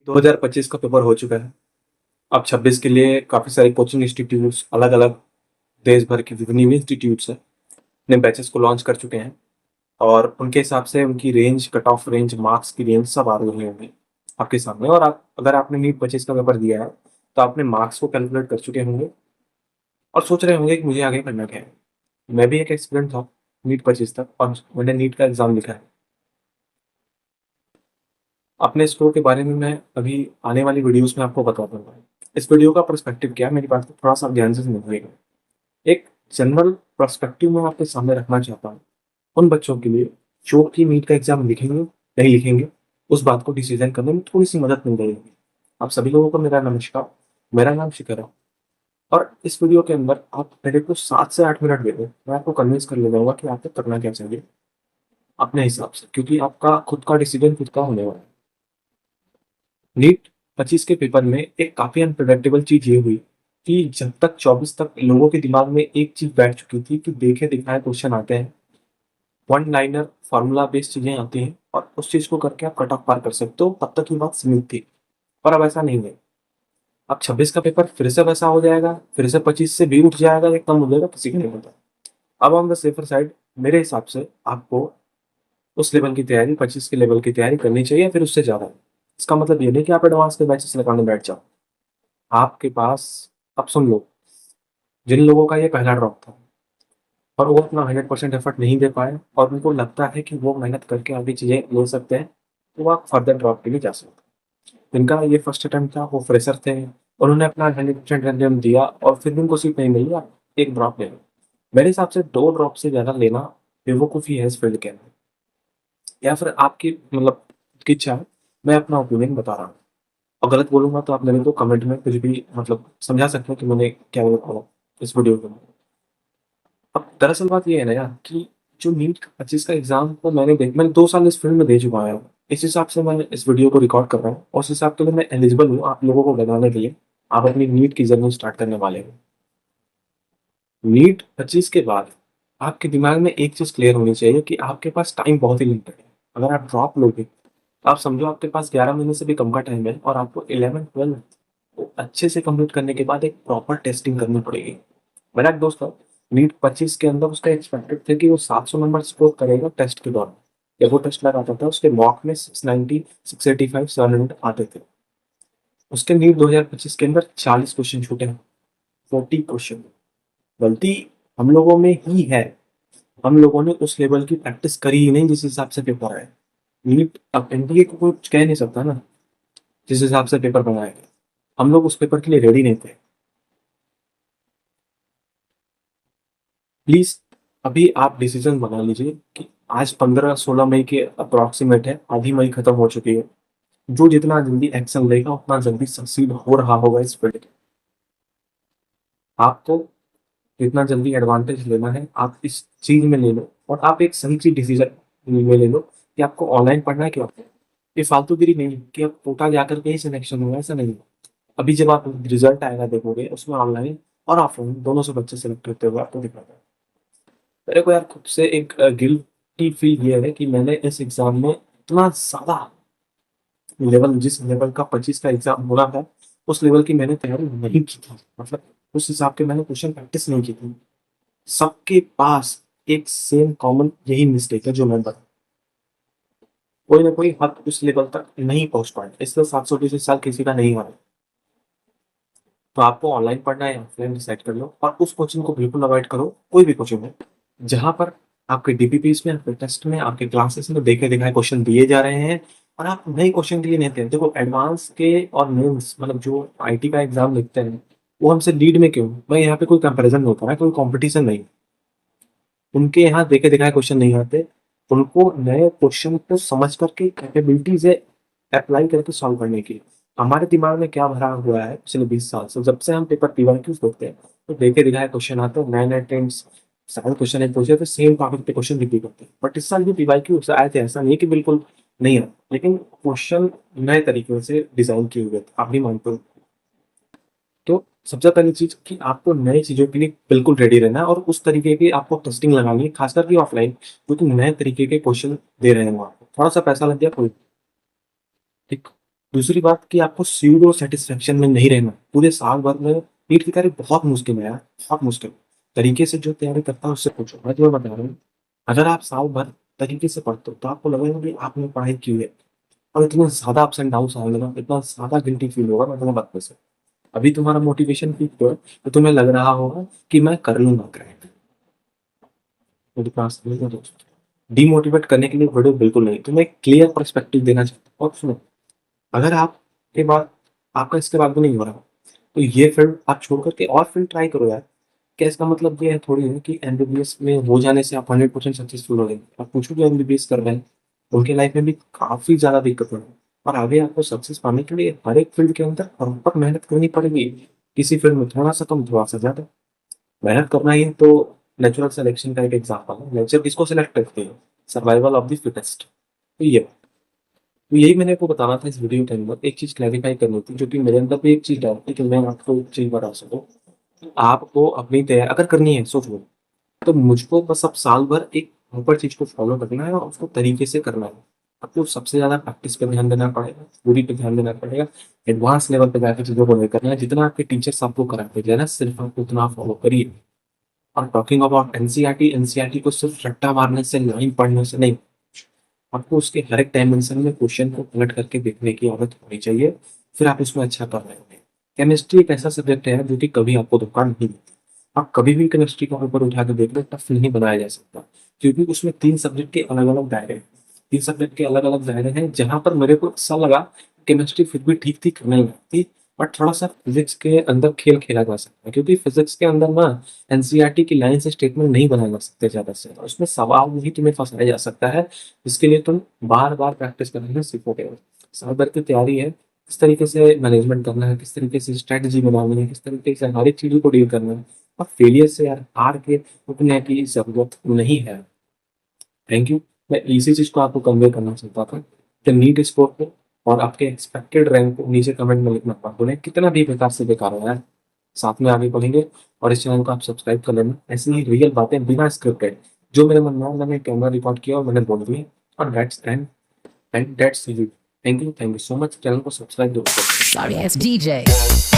2025 का पेपर हो चुका है। अब 26 के लिए काफ़ी सारे कोचिंग इंस्टीट्यूट्स अलग अलग देश भर के जितनी भी इंस्टीट्यूट्स हैं अपने बैचेस को लॉन्च कर चुके हैं और उनके हिसाब से उनकी range, cut off range, marks की रेंज सब आ रही होंगे आपके सामने। और आप अगर आपने नीट 25 का पेपर दिया है तो आपने मार्क्स को कैलकुलेट कर चुके होंगे और सोच रहे होंगे कि मुझे आगे करना क्या है। मैं भी एक एक्सपीरियंट था नीट 25 तक और मैंने नीट का एग्ज़ाम लिखा है। अपने स्कोर के बारे में मैं अभी आने वाली वीडियोस में आपको बता दूंगा। इस वीडियो का पर्सपेक्टिव क्या है, मेरी बात को थोड़ा सा ध्यान से समझिएगा। एक जनरल पर्सपेक्टिव में आपके सामने रखना चाहता हूँ उन बच्चों के लिए जो कि नीट का एग्जाम लिखेंगे नहीं लिखेंगे, उस बात को डिसीजन करने में थोड़ी सी मदद मिल जाएगी। आप सभी लोगों को मेरा नमस्कार। मेरा नाम शिखर है और इस वीडियो के अंदर आप मेरे को 7 से 8 मिनट दे दो, मैं आपको कन्विंस कर ले जाऊंगा कि आपको करना क्या चाहिए अपने हिसाब से, क्योंकि आपका खुद का डिसीजन खुद का होने वाला है। नीट 25 के पेपर में एक काफी अनप्रिडिक्टेबल चीज ये हुई कि जब तक 24 तक लोगों के दिमाग में एक चीज बैठ चुकी थी कि देखे दिखाए क्वेश्चन आते हैं, वन लाइनर फॉर्मूला बेस्ड चीजें आती हैं और उस चीज को करके आप कट ऑफ पार कर सकते हो, तब तक ये बात सीमित थी। पर अब ऐसा नहीं है। अब 26 का पेपर फिर से वैसा हो जाएगा, फिर से 25 से भी उठ जाएगा या कम हो जाएगा, किसी को नहीं पता। अब ऑन द सेफर साइड मेरे हिसाब से आपको उस लेवल की तैयारी, 25 के लेवल की तैयारी करनी चाहिए, फिर उससे ज्यादा। इसका मतलब ये नहीं कि आप एडवांस के बैचेस लगाने बैठ जाओ। आपके पास, अब सुन लो, जिन लोगों का ये पहला ड्रॉप था और वो अपना 100% एफर्ट नहीं दे पाए और उनको लगता है कि वो मेहनत करके आगे चीजें ले सकते हैं, तो आप फर्दर ड्रॉप के लिए जा सकते हैं। जिनका ये फर्स्ट अटेम्प्ट था, वो फ्रेशर थे, उन्होंने अपना 100% अटेम्प्ट दिया और फिर भी उनको सीट नहीं मिली, आप एक ड्रॉप ले लो। मेरे हिसाब से 2 ड्रॉप से ज्यादा लेना बेवकूफ़ी है इस फील्ड के अंदर, या फिर आपकी मतलब की इच्छा है। मैं अपना ओपिनियन बता रहा हूँ और गलत बोलूंगा तो आप मेरे को कमेंट में कुछ भी मतलब समझा सकते हैं कि मैंने क्या गलत बोला इस वीडियो के अंदर। अब दरअसल बात ये है ना यार कि जो नीट 25 का एग्जाम को मैंने 2 साल इस फील्ड में दे चुका हूँ। इस हिसाब से मैं इस वीडियो को रिकॉर्ड कर रहा हूँ और उस हिसाब के लिए मैं एलिजिबल हूँ आप लोगों को बताने के लिए। आप अपनी नीट की जर्नी स्टार्ट करने वाले हो। नीट 25 के बाद आपके दिमाग में एक चीज क्लियर होनी चाहिए कि आपके पास टाइम बहुत ही लिमिटेड है। अगर आप ड्रॉप लोगे तो आप समझो आपके पास 11 महीने से भी कम का टाइम है और आपको 11 12 अच्छे से कंप्लीट करने के बाद एक प्रॉपर टेस्टिंग करनी पड़ेगी। मेरा एक दोस्त था, नीट 25 के अंदर उसका एक्सपेक्टेड थे कि वो 700 नंबर स्कोर करेगा टेस्ट के दौरान। जब वो टेस्ट लगाता था उसके मॉक में 690, 685, 700 आते थे। उसके नीट 2025 के अंदर 40 क्वेश्चन छूटे हैं, 40 क्वेश्चन। गलती हम लोगों में ही है। हम लोगों ने उस लेवल की प्रैक्टिस करी ही नहीं जिस हिसाब से पेपर आए। नीट अब एनडीए को कुछ कह नहीं सकता ना, जिस हिसाब से पेपर बनाए गए हम लोग उस पेपर के लिए रेडी नहीं थे। प्लीज अभी आप डिसीजन बना लीजिए कि आज 15-16 मई के अप्रोक्सीमेट है, आधी मई खत्म हो चुकी है। जो जितना जल्दी एक्शन लेगा उतना जल्दी सक्सीड हो रहा होगा इस फील्ड। आपको जितना जल्दी एडवांटेज लेना है आप इस चीज में ले लो और आप एक सही चीज डिसीजन में ले लो कि आपको ऑनलाइन पढ़ना है कि ऑफलाइन। ये फालतूगिरी नहीं है कि आप कोटा जाकर के ही सिलेक्शन होगा, ऐसा नहीं है। अभी जब आप रिजल्ट आएगा देखोगे उसमें ऑनलाइन और ऑफलाइन दोनों से बच्चे सेलेक्ट होते हुए आपको दिखाता है। मेरे को यार खुद से एक गिल्टी फील ये है कि मैंने इस एग्जाम में इतना ज्यादा लेवल, जिस लेवल का 25 का एग्जाम होना था उस लेवल की मैंने तैयारी नहीं की थी। मतलब उस हिसाब के मैंने क्वेश्चन प्रैक्टिस नहीं की थी। सबके पास एक सेम कॉमन यही मिस्टेक है जो मैं बता, कोई ना कोई हद उस लेवल तक नहीं पहुंच पाए, इसलिए 720 साल किसी का नहीं हुआ। तो आपको ऑनलाइन पढ़ना है या ऑफलाइन डिसाइड कर लो और उस कोचिंग को बिल्कुल अवॉइड करो, कोई भी कोचिंग हो जहां पर आपके डीपीपीस में, आपके टेस्ट में, आपके क्लासेस में देखे दिखाए क्वेश्चन दिए जा रहे हैं और आप नए क्वेश्चन के लिए नहीं थे। देखो एडवांस के और मेंस मतलब जो आईटी का एग्जाम लिखते हैं वो हमसे लीड में क्यों भाई, यहाँ पे कोई कंपैरिजन नहीं होता है, कोई कंपटीशन नहीं। उनके यहाँ देखे दिखाए क्वेश्चन नहीं आते, उनको नए क्वेश्चन को समझ करके कैपेबिलिटीज है अप्लाई करके सॉल्व करने की। हमारे दिमाग में क्या भरा हुआ है पिछले 20 साल से, जब से हम पेपर पीवाईक्यूज देखते हैं तो देखे दिखाए क्वेश्चन आते हैं, नए नए ट्रेंड्स, सारे क्वेश्चन एक पूछे तो सेम टॉपिक पे क्वेश्चन रिपीट होते हैं। बट इस साल भी पीवाईक्यू आए थे, ऐसा नहीं कि बिल्कुल नहीं आए, लेकिन क्वेश्चन नए तरीके से डिजाइन किए हुए थे, आप भी मानते हो। तो सबसे पहली चीज कि आपको नई चीजों के लिए बिल्कुल रेडी रहना है और उस तरीके की आपको टेस्टिंग लगानी है, खासकर कि ऑफलाइन, क्योंकि नए तरीके के क्वेश्चन दे रहे हैं वो आपको। थोड़ा सा पैसा लग गया कोई, ठीक। दूसरी बात कि आपको स्यूडो सेटिस्फेक्शन में नहीं रहना। पूरे साल भर में नीट की तैयारी बहुत मुश्किल है यार, बहुत मुश्किल। तरीके से जो तैयारी करता है उससे पूछो। मैं तुम्हें बता रहा हूँ, अगर आप साल भर तरीके से पढ़ते हो तो आपको लगेगा कि आपने पढ़ाई की है, और इतने ज़्यादा अप्स एंड डाउन्स आएँगे ना, इतना ज़्यादा गिल्टी फील होगा, मैं तुम्हें बता सकता हूँ। अभी तुम्हारा मोटिवेशन पीक पे है, तो तुम्हें लग रहा होगा कि मैं कर लूँगा क्रैक, मेरे पास नहीं है दोस्त। डीमोटिवेट करने के लिए वीडियो बिल्कुल नहीं, तुम्हें एक क्लियर पर्सपेक्टिव देना चाहता हूँ। और सुनो, अगर आपके बाद आपका इसके बाद भी नहीं हो रहा, तो ये फील्ड आप छोड़ कर के और फील्ड ट्राई करो यार। क्या इसका मतलब ये है थोड़ी है कि एमबीबीएस में हो जाने से आप 100% सक्सेसफुल हो गए। आप पूछो जो एमबीबीएस कर रहे हैं, उनके लाइफ में भी काफ़ी ज़्यादा दिक्कत है, और आगे आपको सक्सेस पाने के लिए हर एक फील्ड के अंदर प्रॉपर मेहनत करनी पड़ेगी। किसी फील्ड में थोड़ा-सा कम, थोड़ा-सा ज़्यादा। मेहनत करना ही तो नेचुरल सिलेक्शन का एक एग्ज़ाम्पल है। नेचर किसको सिलेक्ट करती है? Survival of the fittest. तो ये तो यही मैंने आपको बताना था इस वीडियो के अंदर। एक चीज़ क्लैरिफ़ाई करनी थी, जो कि मेरे अंदर भी एक चीज़ डाल थी कि मैं आपको एक चीज़ बता सकूँ। आपको अपनी तैयारी अगर करनी है, सोच लो, तो मुझको बस अब साल भर एक प्रॉपर चीज़ को फ़ॉलो करना है और उसको तरीके से करना है। आपको सबसे ज़्यादा प्रैक्टिस पे ध्यान देना पड़ेगा, थ्योरी पे ध्यान देना पड़ेगा, एडवांस लेवल पे जाके चीज़ों को नहीं करना है। जितना आपके टीचर्स आपको कराते गए ना, सिर्फ़ आप उतना फ़ॉलो करिए। और टॉकिंग अबाउट एनसीईआरटी, एनसीईआरटी को सिर्फ़ रट्टा मारने से, लाइन पढ़ने से नहीं, आपको उसके हर एक डायमेंशन में क्वेश्चन को पलट करके देखने की आदत होनी चाहिए, फिर आप उसमें अच्छा कर रहे होंगे। केमिस्ट्री एक ऐसा सब्जेक्ट है जो कि कभी आपको धोखा नहीं देता। आप कभी भी केमिस्ट्री का पेपर उठा के देख लो, टफ नहीं बनाया जा सकता, क्योंकि उसमें 3 सब्जेक्ट के अलग-अलग दायरे हैं। 3 सब्जेक्ट के अलग-अलग दायरे हैं, जहाँ पर मेरे को ऐसा लगा केमिस्ट्री फिर भी ठीक थी, करने लायक थी, बट थोड़ा-सा फिज़िक्स के अंदर खेल खेला जा सकता है, क्योंकि फिज़िक्स के अंदर ना एनसीईआरटी की लाइन से स्टेटमेंट नहीं बनाए जा सकते ज़्यादा से ज़्यादा। उसमें सवाल में ही तुम्हें फँसाया जा सकता है, जिसके लिए तुम बार-बार प्रैक्टिस करना सीखोगे। साल भर की तैयारी है, किस तरीके से मैनेजमेंट करना है, किस तरीके से स्ट्रैटेजी बनानी है, किस तरीके से हर एक चीज़ों को डील करना है, और फेलियर से यार हार के रुकने की ज़रूरत नहीं है। Thank you. मैं इसी चीज़ को आपको कन्वे करना चाहता था कि नीट स्कोर को और आपके एक्सपेक्टेड रैंक को नीचे कमेंट में लिखना मत भूलें, कितना भी बेकार से बेकार हो यार। साथ में आगे बढ़ेंगे, और इस चैनल को आप सब्सक्राइब कर लेना। ऐसी ही रियल बातें बिना स्क्रिप्टेड, जो मेरे मन में आया मैंने कैमरा रिकॉर्ड किया और मैंने बोल दिया, और that's it. Thank you so much. Channel को सब्सक्राइब जरूर करें। Sorry ass DJ.